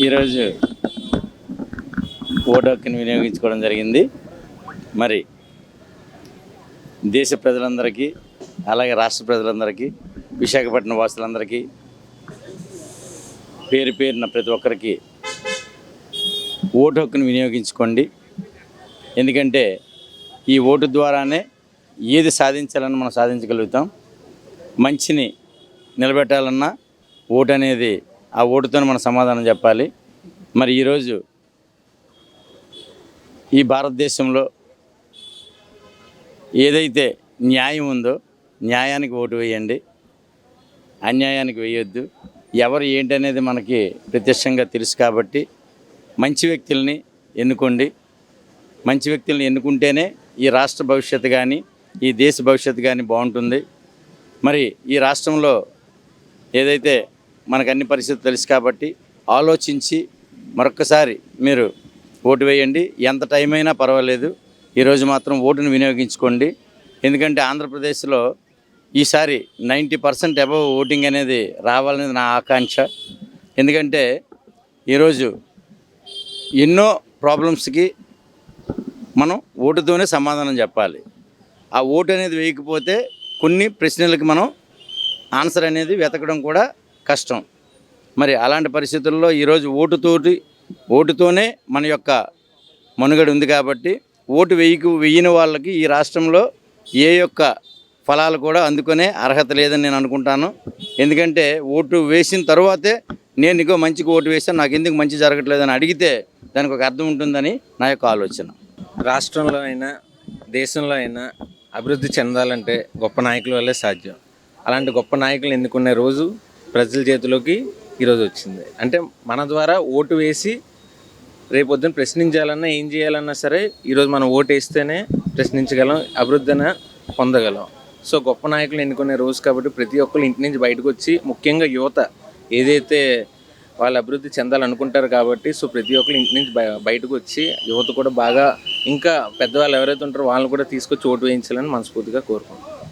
ఈరోజు ఓటు హక్కుని వినియోగించుకోవడం జరిగింది. మరి దేశ ప్రజలందరికీ, అలాగే రాష్ట్ర ప్రజలందరికీ, విశాఖపట్నం వాసులందరికీ పేరు పేరున ప్రతి ఒక్కరికి ఓటు హక్కుని వినియోగించుకోండి. ఎందుకంటే ఈ ఓటు ద్వారానే ఏది సాధించాలని మనం సాధించగలుగుతాం. మంచిని నిలబెట్టాలన్నా ఓటు అనేది, ఆ ఓటుతోనే మనం సమాధానం చెప్పాలి. మరి ఈరోజు ఈ భారతదేశంలో ఏదైతే న్యాయం ఉందో న్యాయానికి ఓటు వేయండి, అన్యాయానికి వేయొద్దు. ఎవరు ఏంటనేది మనకి ప్రత్యక్షంగా తెలుసు కాబట్టి మంచి వ్యక్తుల్ని ఎన్నుకోండి. మంచి వ్యక్తుల్ని ఎన్నుకుంటేనే ఈ రాష్ట్ర భవిష్యత్తు కానీ, ఈ దేశ భవిష్యత్తు కానీ బాగుంటుంది. మరి ఈ రాష్ట్రంలో ఏదైతే మనకు అన్ని పరిస్థితులు తెలుసు కాబట్టి ఆలోచించి మరొక్కసారి మీరు ఓటు వేయండి. ఎంత టైం అయినా పర్వాలేదు, ఈరోజు మాత్రం ఓటును వినియోగించుకోండి. ఎందుకంటే ఆంధ్రప్రదేశ్లో ఈసారి 90% అబవ్ ఓటింగ్ అనేది రావాలనేది నా ఆకాంక్ష. ఎందుకంటే ఈరోజు ఎన్నో ప్రాబ్లమ్స్కి మనం ఓటుతోనే సమాధానం చెప్పాలి. ఆ ఓటు అనేది వేయకపోతే కొన్ని ప్రశ్నలకు మనం ఆన్సర్ అనేది వెతకడం కూడా కష్టం. మరి అలాంటి పరిస్థితుల్లో ఈరోజు ఓటుతోనే మన యొక్క మనుగడ ఉంది కాబట్టి ఓటు వేయని వాళ్ళకి ఈ రాష్ట్రంలో ఏ యొక్క ఫలాలు కూడా అందుకునే అర్హత లేదని నేను అనుకుంటాను. ఎందుకంటే ఓటు వేసిన తర్వాతే నేను ఇంకో మంచికి ఓటు వేసాను, నాకు ఎందుకు మంచి జరగట్లేదని అడిగితే దానికి ఒక అర్థం ఉంటుందని నా యొక్క ఆలోచన. రాష్ట్రంలో అయినా దేశంలో అయినా అభివృద్ధి చెందాలంటే గొప్ప నాయకుల వల్లే సాధ్యం. అలాంటి గొప్ప నాయకులు ఎన్నుకునే రోజు ప్రజల చేతిలోకి ఈరోజు వచ్చింది. అంటే మన ద్వారా ఓటు వేసి రేపొద్దున ప్రశ్నించాలన్నా ఏం చేయాలన్నా సరే ఈరోజు మనం ఓటు వేస్తేనే ప్రశ్నించగలం, అభివృద్ధిని పొందగలం. సో గొప్ప నాయకులు ఎన్నుకునే రోజు కాబట్టి ప్రతి ఒక్కరు ఇంటి నుంచి బయటకు వచ్చి, ముఖ్యంగా యువత ఏదైతే వాళ్ళు అభివృద్ధి చెందాలనుకుంటారు కాబట్టి సో ప్రతి ఒక్కరు ఇంటి నుంచి బయటకు వచ్చి యువత కూడా బాగా ఇంకా పెద్దవాళ్ళు ఎవరైతే ఉంటారో వాళ్ళని కూడా తీసుకొచ్చి ఓటు వేయించాలని మనస్ఫూర్తిగా కోరుకుంటున్నాం.